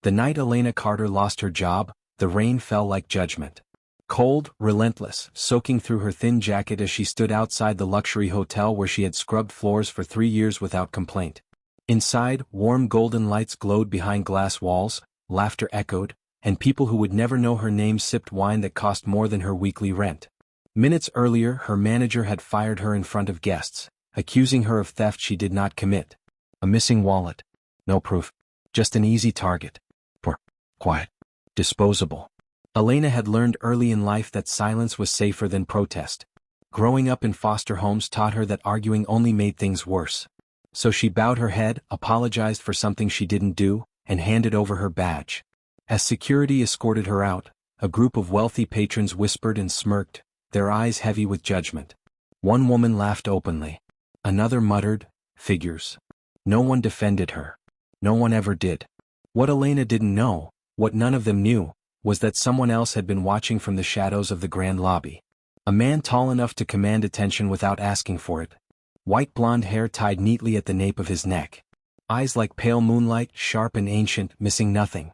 The night Elena Carter lost her job, the rain fell like judgment. Cold, relentless, soaking through her thin jacket as she stood outside the luxury hotel where she had scrubbed floors for 3 years without complaint. Inside, warm golden lights glowed behind glass walls, laughter echoed, and people who would never know her name sipped wine that cost more than her weekly rent. Minutes earlier, her manager had fired her in front of guests, accusing her of theft she did not commit. A missing wallet. No proof. Just an easy target. For quiet. Disposable. Elena had learned early in life that silence was safer than protest. Growing up in foster homes taught her that arguing only made things worse. So she bowed her head, apologized for something she didn't do, and handed over her badge. As security escorted her out, a group of wealthy patrons whispered and smirked, their eyes heavy with judgment. One woman laughed openly. Another muttered, "Figures." No one defended her. No one ever did. What Elena didn't know, what none of them knew, was that someone else had been watching from the shadows of the grand lobby. A man tall enough to command attention without asking for it. White blonde hair tied neatly at the nape of his neck. Eyes like pale moonlight, sharp and ancient, missing nothing.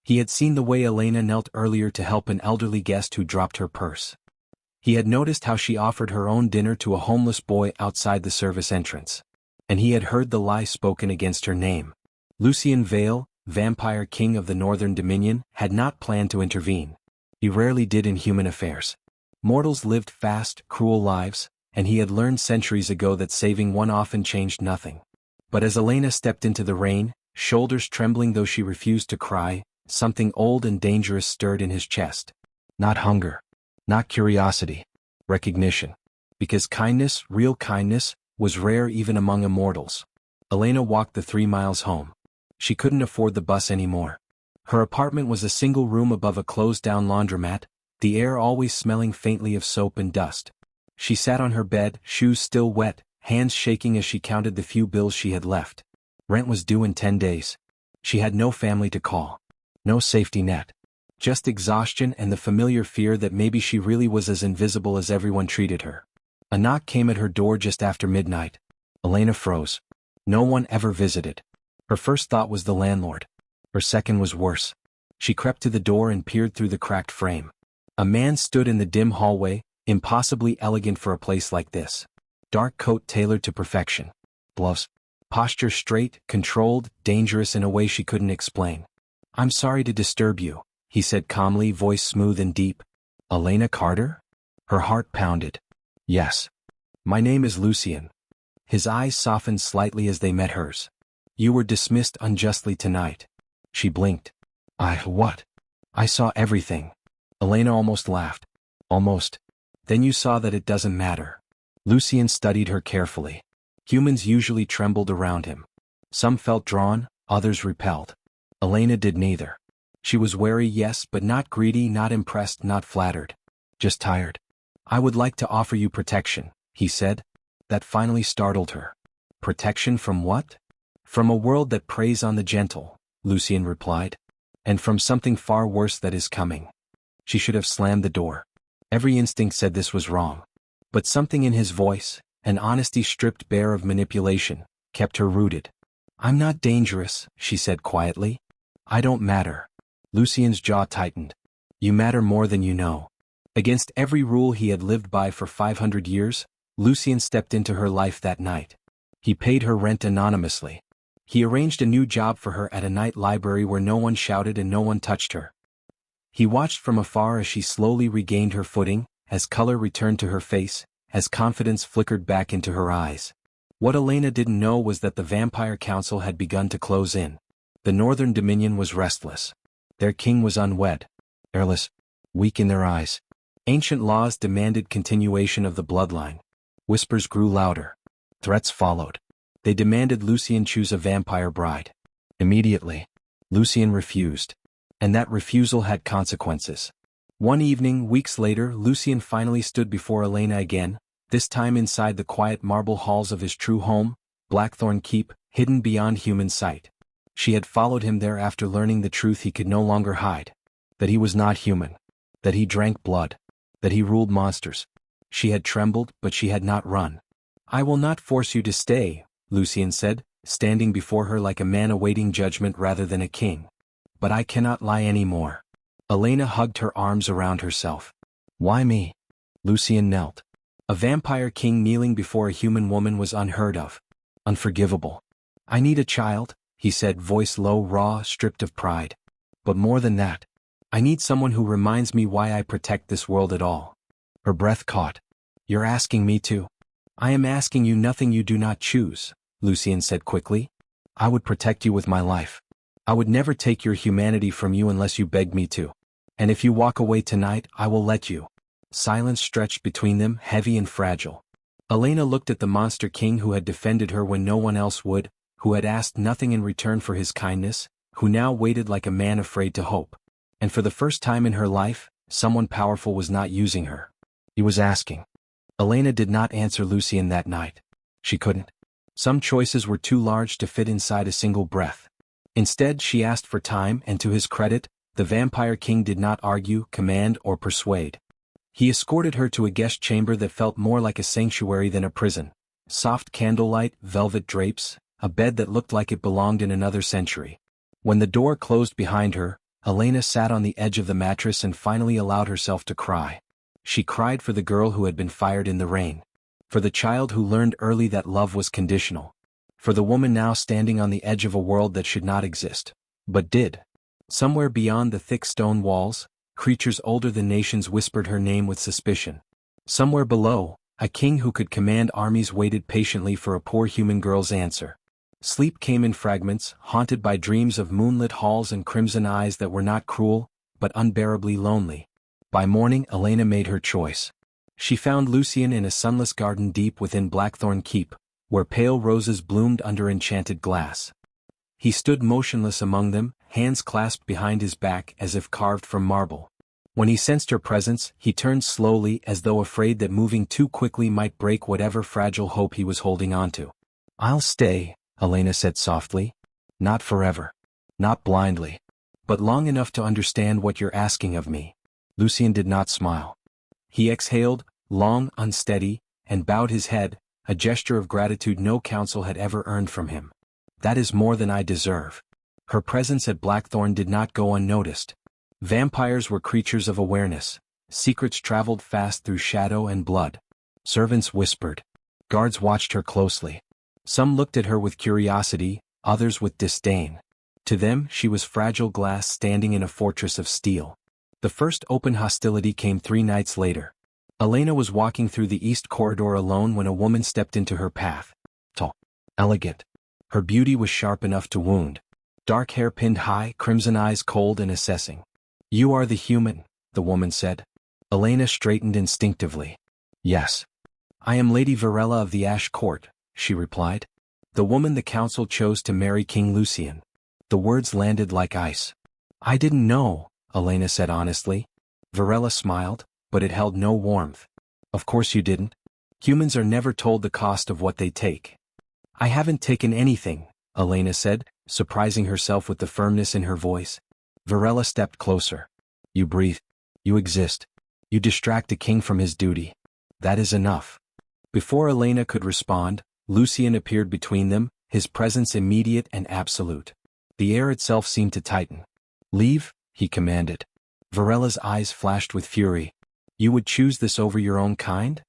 He had seen the way Elena knelt earlier to help an elderly guest who dropped her purse. He had noticed how she offered her own dinner to a homeless boy outside the service entrance. And he had heard the lie spoken against her name. Lucien Vale, Vampire King of the Northern Dominion, had not planned to intervene. He rarely did in human affairs. Mortals lived fast, cruel lives, and he had learned centuries ago that saving one often changed nothing. But as Elena stepped into the rain, shoulders trembling though she refused to cry, something old and dangerous stirred in his chest. Not hunger. Not curiosity. Recognition. Because kindness, real kindness, was rare even among immortals. Elena walked the 3 miles home. She couldn't afford the bus anymore. Her apartment was a single room above a closed-down laundromat, the air always smelling faintly of soap and dust. She sat on her bed, shoes still wet, hands shaking as she counted the few bills she had left. Rent was due in 10 days. She had no family to call. No safety net. Just exhaustion and the familiar fear that maybe she really was as invisible as everyone treated her. A knock came at her door just after midnight. Elena froze. No one ever visited. Her first thought was the landlord. Her second was worse. She crept to the door and peered through the cracked frame. A man stood in the dim hallway, impossibly elegant for a place like this. Dark coat tailored to perfection. Gloves. Posture straight, controlled, dangerous in a way she couldn't explain. "I'm sorry to disturb you," he said calmly, voice smooth and deep. "Elena Carter?" Her heart pounded. "Yes. My name is Lucien." His eyes softened slightly as they met hers. "You were dismissed unjustly tonight." She blinked. What? I saw everything." Elena almost laughed. "Almost. Then you saw that it doesn't matter." Lucien studied her carefully. Humans usually trembled around him. Some felt drawn, others repelled. Elena did neither. She was wary, yes, but not greedy, not impressed, not flattered. Just tired. "I would like to offer you protection," he said. That finally startled her. "Protection from what?" "From a world that preys on the gentle," Lucien replied. "And from something far worse that is coming." She should have slammed the door. Every instinct said this was wrong. But something in his voice, an honesty stripped bare of manipulation, kept her rooted. "I'm not dangerous," she said quietly. "I don't matter." Lucien's jaw tightened. "You matter more than you know." Against every rule he had lived by for 500 years, Lucien stepped into her life that night. He paid her rent anonymously. He arranged a new job for her at a night library where no one shouted and no one touched her. He watched from afar as she slowly regained her footing, as color returned to her face, as confidence flickered back into her eyes. What Elena didn't know was that the Vampire Council had begun to close in. The Northern Dominion was restless. Their king was unwed, airless, weak in their eyes. Ancient laws demanded continuation of the bloodline. Whispers grew louder. Threats followed. They demanded Lucien choose a vampire bride. Immediately. Lucien refused. And that refusal had consequences. One evening, weeks later, Lucien finally stood before Elena again, this time inside the quiet marble halls of his true home, Blackthorn Keep, hidden beyond human sight. She had followed him there after learning the truth he could no longer hide. That he was not human. That he drank blood. That he ruled monsters. She had trembled, but she had not run. "I will not force you to stay," Lucien said, standing before her like a man awaiting judgment rather than a king. But I cannot lie anymore. Elena hugged her arms around herself. Why me? Lucien knelt. A vampire king kneeling before a human woman was unheard of. Unforgivable. I need a child, he said, voice low, raw, stripped of pride. But more than that, I need someone who reminds me why I protect this world at all. Her breath caught. You're asking me to? I am asking you nothing you do not choose, Lucien said quickly. I would protect you with my life. I would never take your humanity from you unless you beg me to. And if you walk away tonight, I will let you. Silence stretched between them, heavy and fragile. Elena looked at the monster king who had defended her when no one else would, who had asked nothing in return for his kindness, who now waited like a man afraid to hope. And for the first time in her life, someone powerful was not using her. He was asking. Elena did not answer Lucien that night. She couldn't. Some choices were too large to fit inside a single breath. Instead, she asked for time, and to his credit, the vampire king did not argue, command, or persuade. He escorted her to a guest chamber that felt more like a sanctuary than a prison. Soft candlelight, velvet drapes, a bed that looked like it belonged in another century. When the door closed behind her, Elena sat on the edge of the mattress and finally allowed herself to cry. She cried for the girl who had been fired in the rain. For the child who learned early that love was conditional. For the woman now standing on the edge of a world that should not exist, but did. Somewhere beyond the thick stone walls, creatures older than nations whispered her name with suspicion. Somewhere below, a king who could command armies waited patiently for a poor human girl's answer. Sleep came in fragments, haunted by dreams of moonlit halls and crimson eyes that were not cruel, but unbearably lonely. By morning, Elena made her choice. She found Lucien in a sunless garden deep within Blackthorn Keep, where pale roses bloomed under enchanted glass. He stood motionless among them, hands clasped behind his back as if carved from marble. When he sensed her presence, he turned slowly as though afraid that moving too quickly might break whatever fragile hope he was holding onto. I'll stay, Elena said softly. Not forever. Not blindly. But long enough to understand what you're asking of me. Lucien did not smile. He exhaled, long, unsteady, and bowed his head, a gesture of gratitude no counsel had ever earned from him. That is more than I deserve. Her presence at Blackthorn did not go unnoticed. Vampires were creatures of awareness. Secrets traveled fast through shadow and blood. Servants whispered. Guards watched her closely. Some looked at her with curiosity, others with disdain. To them, she was fragile glass standing in a fortress of steel. The first open hostility came 3 nights later. Elena was walking through the east corridor alone when a woman stepped into her path. Tall. Elegant. Her beauty was sharp enough to wound. Dark hair pinned high, crimson eyes cold and assessing. You are the human, the woman said. Elena straightened instinctively. Yes. I am Lady Varela of the Ash Court, she replied. The woman the council chose to marry King Lucien. The words landed like ice. I didn't know, Elena said honestly. Varela smiled, but it held no warmth. Of course you didn't. Humans are never told the cost of what they take. I haven't taken anything, Elena said, surprising herself with the firmness in her voice. Varela stepped closer. You breathe. You exist. You distract a king from his duty. That is enough. Before Elena could respond, Lucien appeared between them, his presence immediate and absolute. The air itself seemed to tighten. Leave, he commanded. Varela's eyes flashed with fury. You would choose this over your own kind?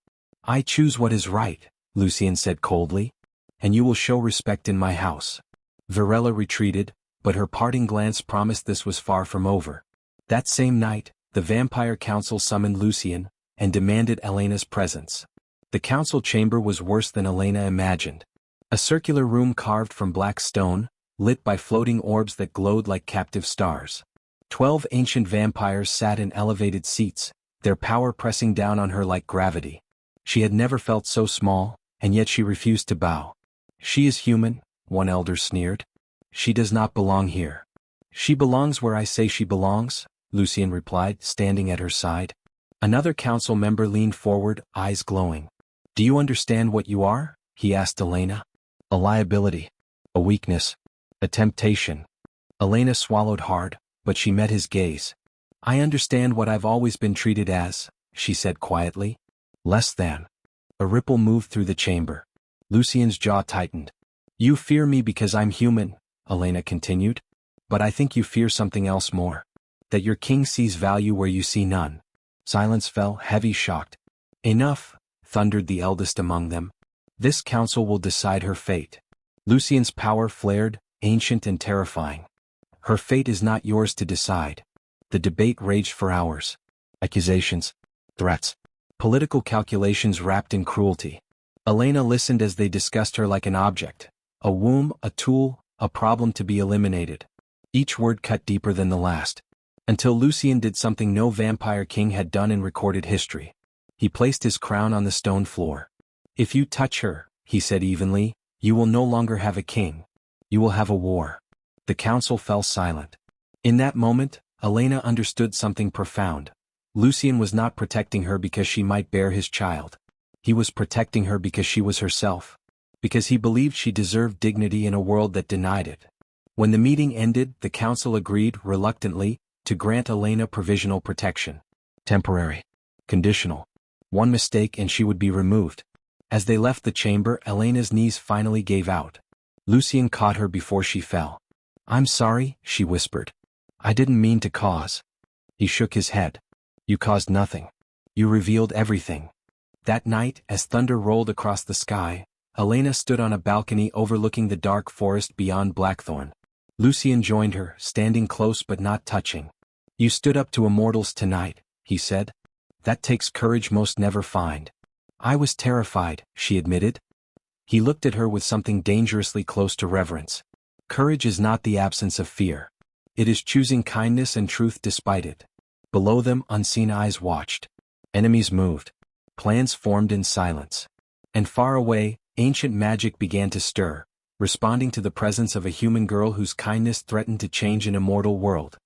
I choose what is right, Lucien said coldly. And you will show respect in my house. Varela retreated, but her parting glance promised this was far from over. That same night, the Vampire Council summoned Lucien, and demanded Elena's presence. The council chamber was worse than Elena imagined. A circular room carved from black stone, lit by floating orbs that glowed like captive stars. 12 ancient vampires sat in elevated seats, their power pressing down on her like gravity. She had never felt so small, and yet she refused to bow. She is human, one elder sneered. She does not belong here. She belongs where I say she belongs, Lucien replied, standing at her side. Another council member leaned forward, eyes glowing. Do you understand what you are? He asked Elena. A liability. A weakness. A temptation. Elena swallowed hard, but she met his gaze. I understand what I've always been treated as, she said quietly. Less than. A ripple moved through the chamber. Lucien's jaw tightened. You fear me because I'm human, Elena continued. But I think you fear something else more. That your king sees value where you see none. Silence fell, heavy, shocked. Enough, thundered the eldest among them. This council will decide her fate. Lucien's power flared, ancient and terrifying. Her fate is not yours to decide. The debate raged for hours. Accusations, threats, political calculations wrapped in cruelty. Elena listened as they discussed her like an object, a womb, a tool, a problem to be eliminated. Each word cut deeper than the last. Until Lucien did something no vampire king had done in recorded history. He placed his crown on the stone floor. If you touch her, he said evenly, you will no longer have a king. You will have a war. The council fell silent. In that moment, Elena understood something profound. Lucien was not protecting her because she might bear his child. He was protecting her because she was herself. Because he believed she deserved dignity in a world that denied it. When the meeting ended, the council agreed, reluctantly, to grant Elena provisional protection. Temporary. Conditional. One mistake and she would be removed. As they left the chamber, Elena's knees finally gave out. Lucien caught her before she fell. I'm sorry, she whispered. I didn't mean to cause. He shook his head. You caused nothing. You revealed everything. That night, as thunder rolled across the sky, Elena stood on a balcony overlooking the dark forest beyond Blackthorn. Lucien joined her, standing close but not touching. You stood up to immortals tonight, he said. That takes courage most never find. I was terrified, she admitted. He looked at her with something dangerously close to reverence. Courage is not the absence of fear. It is choosing kindness and truth despite it. Below them, unseen eyes watched. Enemies moved. Plans formed in silence. And far away, ancient magic began to stir, responding to the presence of a human girl whose kindness threatened to change an immortal world.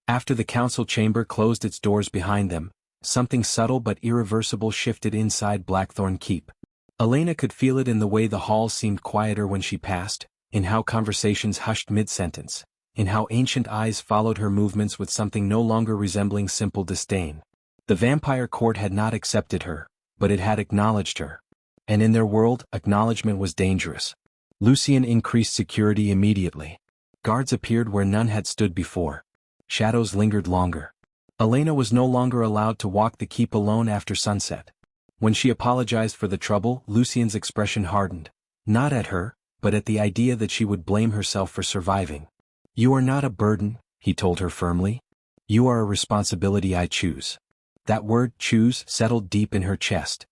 After the council chamber closed its doors behind them, something subtle but irreversible shifted inside Blackthorn Keep. Elena could feel it in the way the halls seemed quieter when she passed, in how conversations hushed mid-sentence, in how ancient eyes followed her movements with something no longer resembling simple disdain. The vampire court had not accepted her, but it had acknowledged her. And in their world, acknowledgement was dangerous. Lucien increased security immediately. Guards appeared where none had stood before. Shadows lingered longer. Elena was no longer allowed to walk the keep alone after sunset. When she apologized for the trouble, Lucien's expression hardened. Not at her, but at the idea that she would blame herself for surviving. You are not a burden, he told her firmly. You are a responsibility I choose. That word, choose, settled deep in her chest.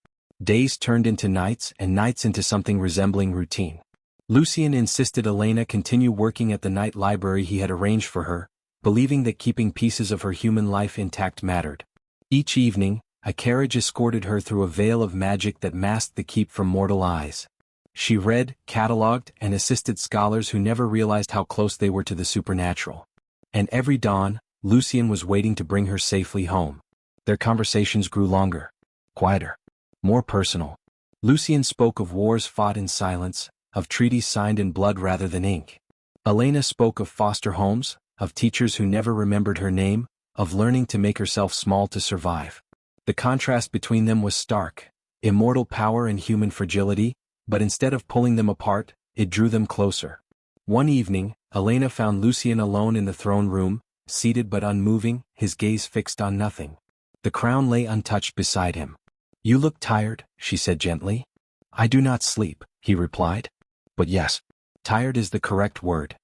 Days turned into nights and nights into something resembling routine. Lucien insisted Elena continue working at the night library he had arranged for her, believing that keeping pieces of her human life intact mattered. Each evening, a carriage escorted her through a veil of magic that masked the keep from mortal eyes. She read, catalogued, and assisted scholars who never realized how close they were to the supernatural. And every dawn, Lucien was waiting to bring her safely home. Their conversations grew longer, quieter, more personal. Lucien spoke of wars fought in silence, of treaties signed in blood rather than ink. Elena spoke of foster homes, of teachers who never remembered her name, of learning to make herself small to survive. The contrast between them was stark, immortal power and human fragility, but instead of pulling them apart, it drew them closer. One evening, Elena found Lucien alone in the throne room, seated but unmoving, his gaze fixed on nothing. The crown lay untouched beside him. You look tired, she said gently. I do not sleep, he replied. But yes, tired is the correct word.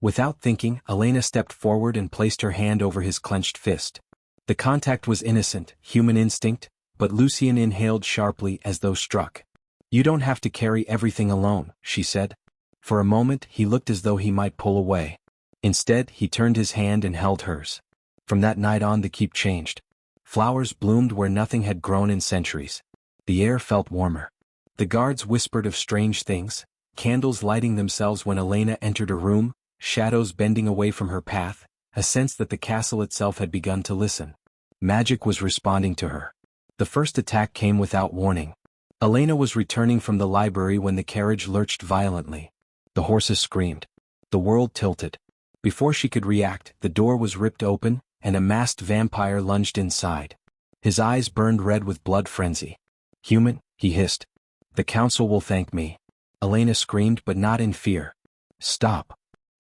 Without thinking, Elena stepped forward and placed her hand over his clenched fist. The contact was innocent, human instinct, but Lucien inhaled sharply as though struck. You don't have to carry everything alone, she said. For a moment he looked as though he might pull away. Instead, he turned his hand and held hers. From that night on the keep changed. Flowers bloomed where nothing had grown in centuries. The air felt warmer. The guards whispered of strange things, candles lighting themselves when Elena entered a room, shadows bending away from her path, a sense that the castle itself had begun to listen. Magic was responding to her. The first attack came without warning. Elena was returning from the library when the carriage lurched violently. The horses screamed. The world tilted. Before she could react, the door was ripped open, and a masked vampire lunged inside. His eyes burned red with blood frenzy. Human, he hissed. The council will thank me. Elena screamed, but not in fear. Stop.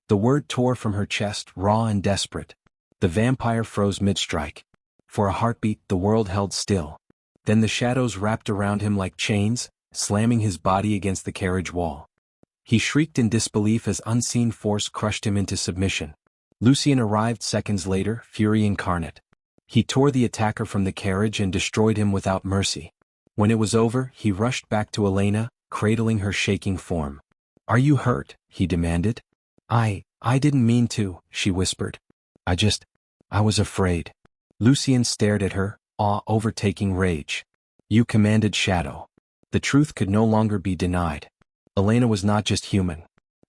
The word tore from her chest, raw and desperate. The vampire froze mid-strike. For a heartbeat, the world held still. Then the shadows wrapped around him like chains, slamming his body against the carriage wall. He shrieked in disbelief as unseen force crushed him into submission. Lucien arrived seconds later, fury incarnate. He tore the attacker from the carriage and destroyed him without mercy. When it was over, he rushed back to Elena, cradling her shaking form. "Are you hurt?" he demanded. I didn't mean to," she whispered. I was afraid." Lucien stared at her, awe overtaking rage. "You commanded shadow." The truth could no longer be denied. Elena was not just human.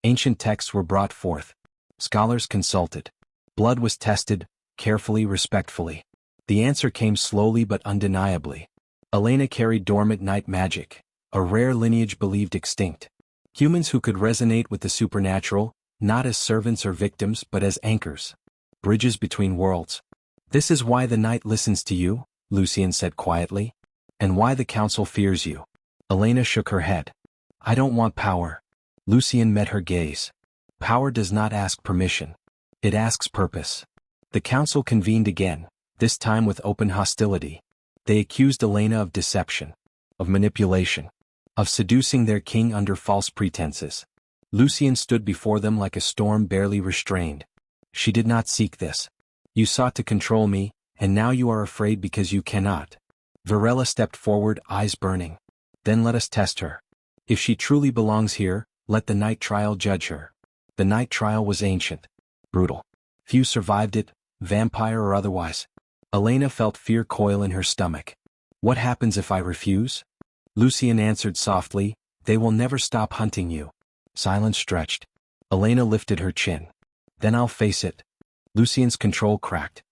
Ancient texts were brought forth. Scholars consulted. Blood was tested, carefully, respectfully. The answer came slowly but undeniably. Elena carried dormant night magic, a rare lineage believed extinct. Humans who could resonate with the supernatural, not as servants or victims but as anchors. Bridges between worlds. "This is why the night listens to you," Lucien said quietly. "And why the council fears you." Elena shook her head. "I don't want power." Lucien met her gaze. "Power does not ask permission. It asks purpose." The council convened again, this time with open hostility. They accused Elena of deception, of manipulation, of seducing their king under false pretenses. Lucien stood before them like a storm barely restrained. "She did not seek this. You sought to control me, and now you are afraid because you cannot." Varela stepped forward, eyes burning. "Then let us test her. If she truly belongs here, let the night trial judge her." The night trial was ancient, brutal. Few survived it, vampire or otherwise. Elena felt fear coil in her stomach. "What happens if I refuse?" Lucien answered softly, "They will never stop hunting you." Silence stretched. Elena lifted her chin. "Then I'll face it." Lucien's control cracked.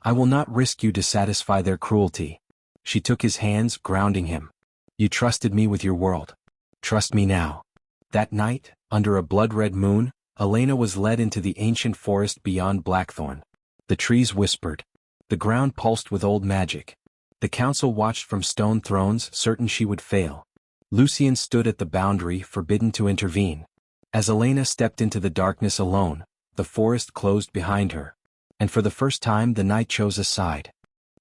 "I will not risk you to satisfy their cruelty." She took his hands, grounding him. "You trusted me with your world. Trust me now." That night, under a blood-red moon, Elena was led into the ancient forest beyond Blackthorn. The trees whispered. The ground pulsed with old magic. The council watched from stone thrones, certain she would fail. Lucien stood at the boundary, forbidden to intervene. As Elena stepped into the darkness alone, the forest closed behind her. And for the first time the night chose a side.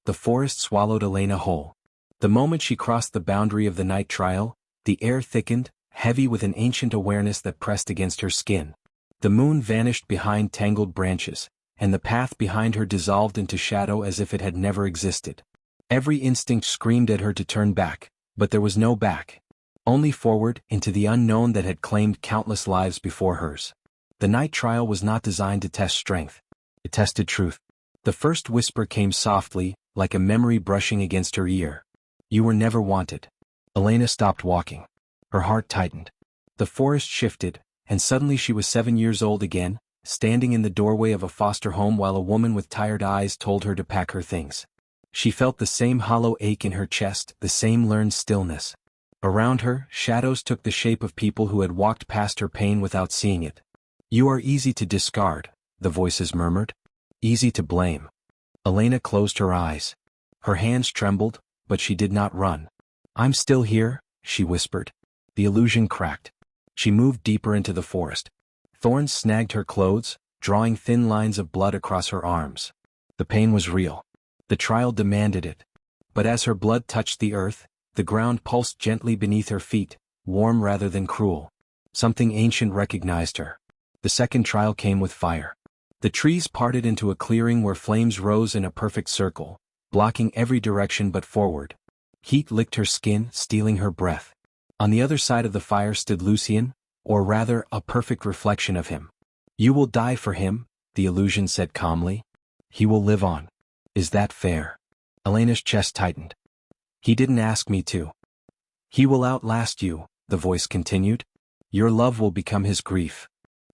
The forest swallowed Elena whole. The moment she crossed the boundary of the night trial, the air thickened, heavy with an ancient awareness that pressed against her skin. The moon vanished behind tangled branches, and the path behind her dissolved into shadow as if it had never existed. Every instinct screamed at her to turn back, but there was no back. Only forward, into the unknown that had claimed countless lives before hers. The night trial was not designed to test strength. It tested truth. The first whisper came softly, like a memory brushing against her ear. "You were never wanted." Elena stopped walking. Her heart tightened. The forest shifted, and suddenly she was 7 years old again, standing in the doorway of a foster home while a woman with tired eyes told her to pack her things. She felt the same hollow ache in her chest, the same learned stillness. Around her, shadows took the shape of people who had walked past her pain without seeing it. "You are easy to discard," the voices murmured. "Easy to blame." Elena closed her eyes. Her hands trembled, but she did not run. "I'm still here," she whispered. The illusion cracked. She moved deeper into the forest. Thorns snagged her clothes, drawing thin lines of blood across her arms. The pain was real. The trial demanded it. But as her blood touched the earth, the ground pulsed gently beneath her feet, warm rather than cruel. Something ancient recognized her. The second trial came with fire. The trees parted into a clearing where flames rose in a perfect circle, blocking every direction but forward. Heat licked her skin, stealing her breath. On the other side of the fire stood Lucien, or rather, a perfect reflection of him. "You will die for him," the illusion said calmly. "He will live on. Is that fair?" Elena's chest tightened. "He didn't ask me to." "He will outlast you," the voice continued. "Your love will become his grief."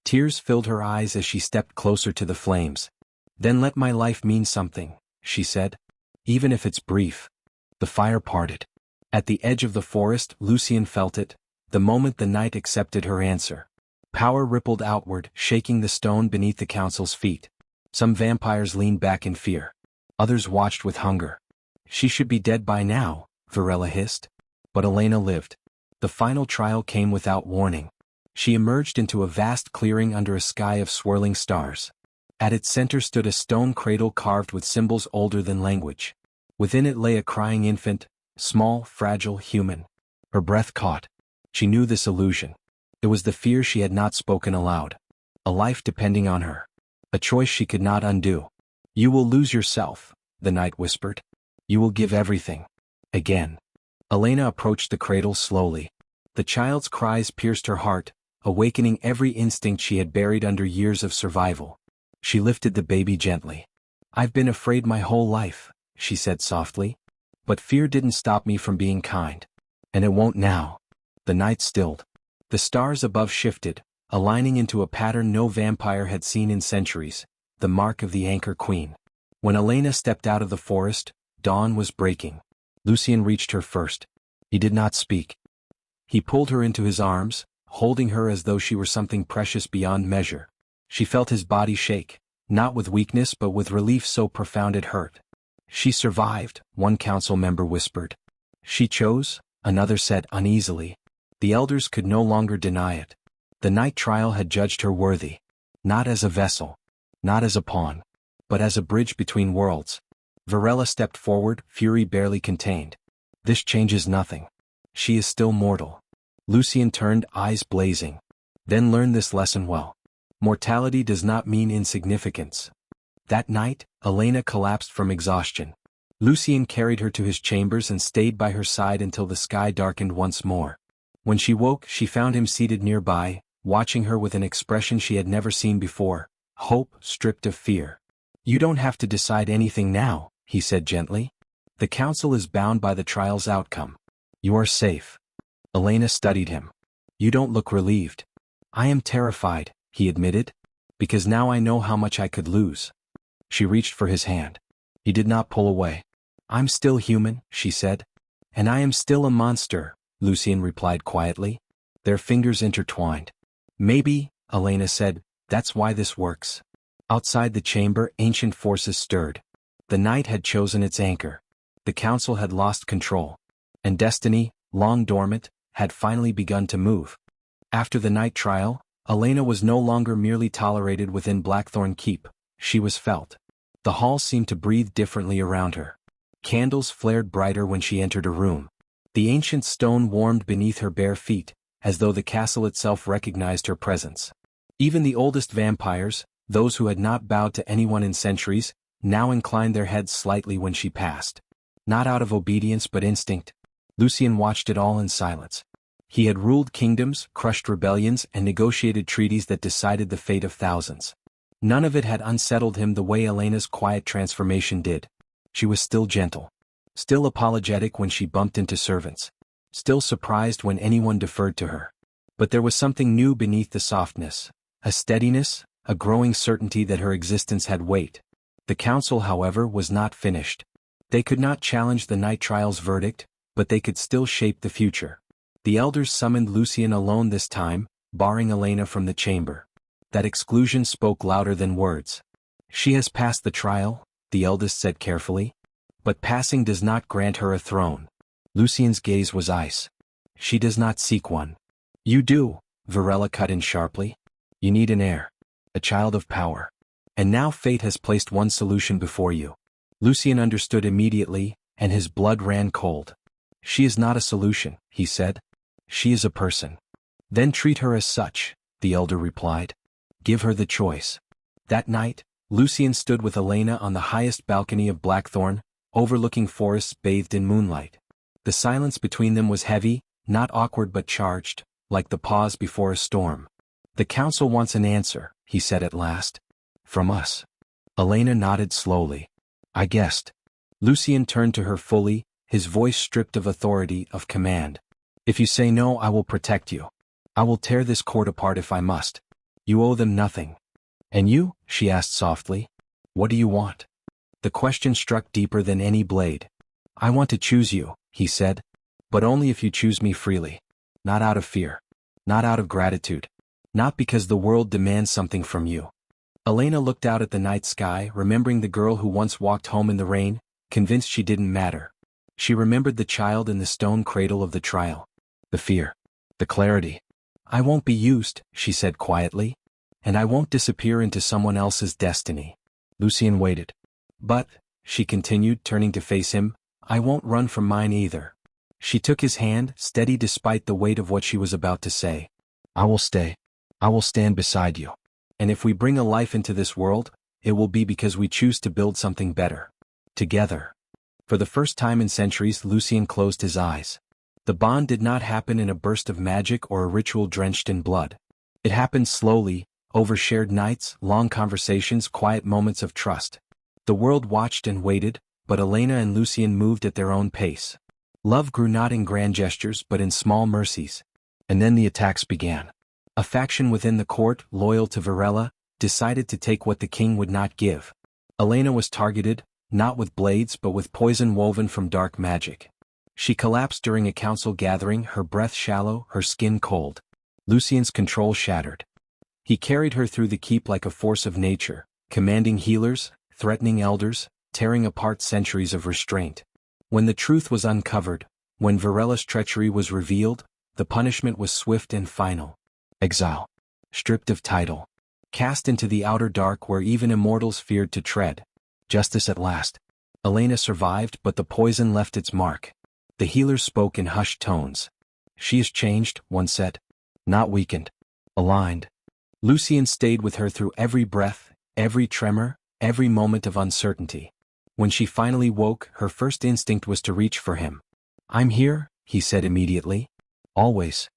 Tears filled her eyes as she stepped closer to the flames. "Then let my life mean something," she said. "Even if it's brief." The fire parted. At the edge of the forest, Lucien felt it, the moment the night accepted her answer. Power rippled outward, shaking the stone beneath the council's feet. Some vampires leaned back in fear. Others watched with hunger. "She should be dead by now," Varela hissed. But Elena lived. The final trial came without warning. She emerged into a vast clearing under a sky of swirling stars. At its center stood a stone cradle carved with symbols older than language. Within it lay a crying infant, small, fragile, human. Her breath caught. She knew this illusion. It was the fear she had not spoken aloud. A life depending on her. A choice she could not undo. "You will lose yourself," the knight whispered. "You will give everything. Again." Elena approached the cradle slowly. The child's cries pierced her heart, awakening every instinct she had buried under years of survival. She lifted the baby gently. "I've been afraid my whole life," she said softly. "But fear didn't stop me from being kind. And it won't now." The night stilled. The stars above shifted, aligning into a pattern no vampire had seen in centuries, the mark of the Anchor Queen. When Elena stepped out of the forest, dawn was breaking. Lucien reached her first. He did not speak. He pulled her into his arms, holding her as though she were something precious beyond measure. She felt his body shake, not with weakness but with relief so profound it hurt. "She survived," one council member whispered. "She chose," another said uneasily. The elders could no longer deny it. The night trial had judged her worthy. Not as a vessel. Not as a pawn. But as a bridge between worlds. Varela stepped forward, fury barely contained. "This changes nothing. She is still mortal." Lucien turned, eyes blazing. "Then learn this lesson well. Mortality does not mean insignificance." That night, Elena collapsed from exhaustion. Lucien carried her to his chambers and stayed by her side until the sky darkened once more. When she woke, she found him seated nearby, watching her with an expression she had never seen before, hope stripped of fear. "You don't have to decide anything now," he said gently. "The council is bound by the trial's outcome. You are safe." Elena studied him. "You don't look relieved." "I am terrified," he admitted, "because now I know how much I could lose." She reached for his hand. He did not pull away. "I'm still human," she said. "And I am still a monster," Lucien replied quietly. Their fingers intertwined. "Maybe," Elena said, "that's why this works." Outside the chamber, ancient forces stirred. The night had chosen its anchor. The council had lost control. And destiny, long dormant, had finally begun to move. After the night trial, Elena was no longer merely tolerated within Blackthorn Keep. She was felt. The hall seemed to breathe differently around her. Candles flared brighter when she entered a room. The ancient stone warmed beneath her bare feet, as though the castle itself recognized her presence. Even the oldest vampires, those who had not bowed to anyone in centuries, now inclined their heads slightly when she passed. Not out of obedience but instinct. Lucien watched it all in silence. He had ruled kingdoms, crushed rebellions, and negotiated treaties that decided the fate of thousands. None of it had unsettled him the way Elena's quiet transformation did. She was still gentle. Still apologetic when she bumped into servants. Still surprised when anyone deferred to her. But there was something new beneath the softness. A steadiness, a growing certainty that her existence had weight. The council, however, was not finished. They could not challenge the night trial's verdict, but they could still shape the future. The elders summoned Lucien alone this time, barring Elena from the chamber. That exclusion spoke louder than words. "She has passed the trial," the eldest said carefully. "But passing does not grant her a throne." Lucien's gaze was ice. "She does not seek one." "You do," Varela cut in sharply. "You need an heir. A child of power. And now fate has placed one solution before you." Lucien understood immediately, and his blood ran cold. "She is not a solution," he said. "She is a person." "Then treat her as such," the elder replied. "Give her the choice." That night, Lucien stood with Elena on the highest balcony of Blackthorn, overlooking forests bathed in moonlight. The silence between them was heavy, not awkward but charged, like the pause before a storm. "The council wants an answer," he said at last. "From us." Elena nodded slowly. "I guessed." Lucien turned to her fully, his voice stripped of authority, of command. "If you say no, I will protect you. I will tear this court apart if I must. You owe them nothing." "And you?" she asked softly. "What do you want?" The question struck deeper than any blade. "I want to choose you," he said. "But only if you choose me freely. Not out of fear. Not out of gratitude. Not because the world demands something from you." Elena looked out at the night sky, remembering the girl who once walked home in the rain, convinced she didn't matter. She remembered the child in the stone cradle of the trial. The fear. The clarity. I won't be used, she said quietly. And I won't disappear into someone else's destiny. Lucien waited. But, she continued, turning to face him, I won't run from mine either. She took his hand, steady despite the weight of what she was about to say. I will stay. I will stand beside you. And if we bring a life into this world, it will be because we choose to build something better. Together. For the first time in centuries, Lucien closed his eyes. The bond did not happen in a burst of magic or a ritual drenched in blood. It happened slowly, over shared nights, long conversations, quiet moments of trust. The world watched and waited, but Elena and Lucien moved at their own pace. Love grew not in grand gestures but in small mercies. And then the attacks began. A faction within the court, loyal to Varela, decided to take what the king would not give. Elena was targeted, not with blades but with poison woven from dark magic. She collapsed during a council gathering, her breath shallow, her skin cold. Lucien's control shattered. He carried her through the keep like a force of nature, commanding healers, threatening elders, tearing apart centuries of restraint. When the truth was uncovered, when Varela's treachery was revealed, the punishment was swift and final. Exile. Stripped of title. Cast into the outer dark where even immortals feared to tread. Justice at last. Elena survived, but the poison left its mark. The healers spoke in hushed tones. She is changed, one said. Not weakened. Aligned. Lucien stayed with her through every breath, every tremor, every moment of uncertainty. When she finally woke, her first instinct was to reach for him. I'm here, he said immediately. Always.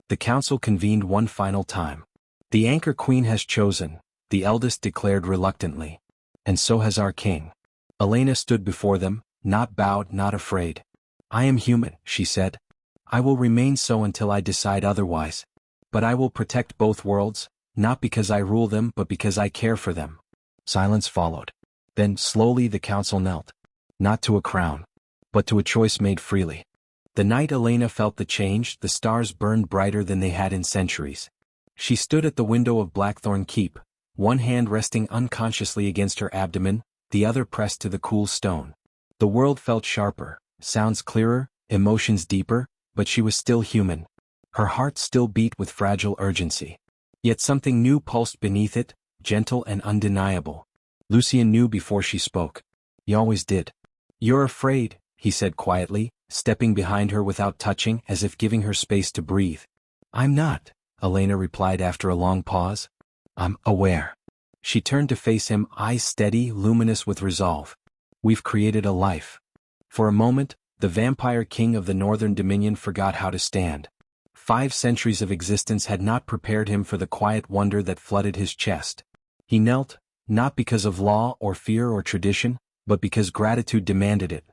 The council convened one final time. The anchor queen has chosen, the eldest declared reluctantly. And so has our king. Elena stood before them, not bowed, not afraid. I am human, she said. I will remain so until I decide otherwise. But I will protect both worlds, not because I rule them but because I care for them. Silence followed. Then, slowly, the council knelt. Not to a crown, but to a choice made freely. The night Elena felt the change, the stars burned brighter than they had in centuries. She stood at the window of Blackthorn Keep, one hand resting unconsciously against her abdomen, the other pressed to the cool stone. The world felt sharper, sounds clearer, emotions deeper, but she was still human. Her heart still beat with fragile urgency. Yet something new pulsed beneath it, gentle and undeniable. Lucien knew before she spoke. He always did. You're afraid, he said quietly, stepping behind her without touching, as if giving her space to breathe. I'm not, Elena replied after a long pause. I'm aware. She turned to face him, eyes steady, luminous with resolve. We've created a life. For a moment, the vampire king of the Northern Dominion forgot how to stand. 5 centuries of existence had not prepared him for the quiet wonder that flooded his chest. He knelt, not because of law or fear or tradition, but because gratitude demanded it.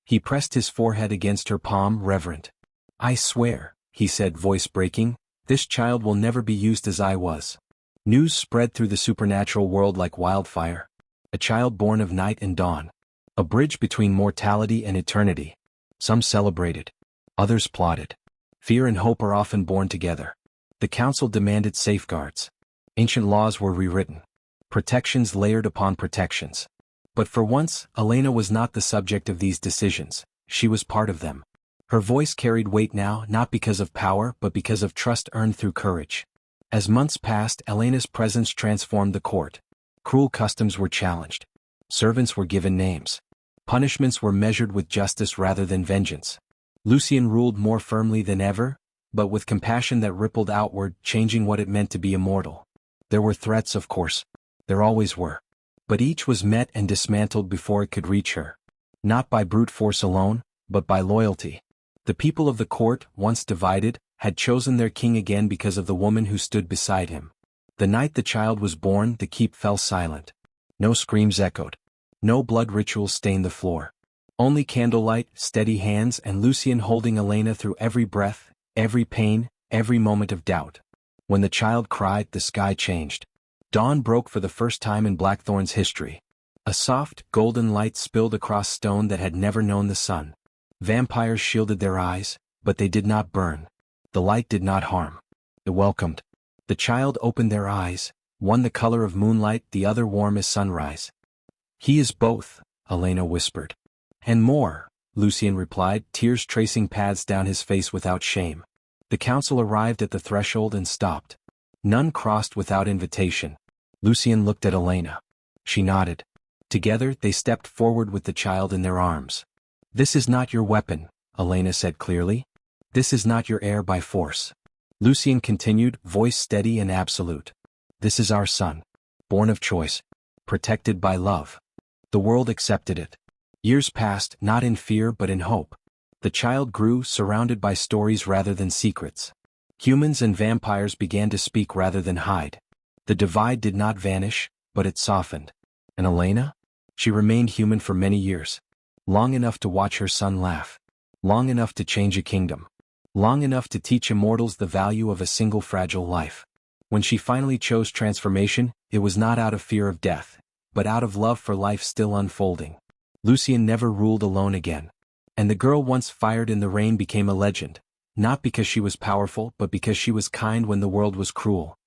He pressed his forehead against her palm, reverent. I swear, he said, voice breaking, this child will never be used as I was. News spread through the supernatural world like wildfire. A child born of night and dawn. A bridge between mortality and eternity. Some celebrated. Others plotted. Fear and hope are often born together. The council demanded safeguards. Ancient laws were rewritten. Protections layered upon protections. But for once, Elena was not the subject of these decisions. She was part of them. Her voice carried weight now, not because of power but because of trust earned through courage. As months passed, Elena's presence transformed the court. Cruel customs were challenged. Servants were given names. Punishments were measured with justice rather than vengeance. Lucien ruled more firmly than ever, but with compassion that rippled outward, changing what it meant to be immortal. There were threats, of course. There always were. But each was met and dismantled before it could reach her. Not by brute force alone, but by loyalty. The people of the court, once divided, had chosen their king again because of the woman who stood beside him. The night the child was born, the keep fell silent. No screams echoed. No blood rituals stained the floor. Only candlelight, steady hands, and Lucien holding Elena through every breath, every pain, every moment of doubt. When the child cried, the sky changed. Dawn broke for the first time in Blackthorn's history. A soft, golden light spilled across stone that had never known the sun. Vampires shielded their eyes, but they did not burn. The light did not harm. It welcomed. The child opened their eyes, one the color of moonlight, the other warm as sunrise. He is both, Elena whispered. And more, Lucien replied, tears tracing paths down his face without shame. The council arrived at the threshold and stopped. None crossed without invitation. Lucien looked at Elena. She nodded. Together they stepped forward with the child in their arms. "This is not your weapon," Elena said clearly. "This is not your heir by force." Lucien continued, voice steady and absolute. "This is our son. Born of choice. Protected by love." The world accepted it. Years passed, not in fear but in hope. The child grew, surrounded by stories rather than secrets. Humans and vampires began to speak rather than hide. The divide did not vanish, but it softened. And Elena? She remained human for many years. Long enough to watch her son laugh. Long enough to change a kingdom. Long enough to teach immortals the value of a single fragile life. When she finally chose transformation, it was not out of fear of death, but out of love for life still unfolding. Lucien never ruled alone again. And the girl once fired in the rain became a legend, not because she was powerful but because she was kind when the world was cruel.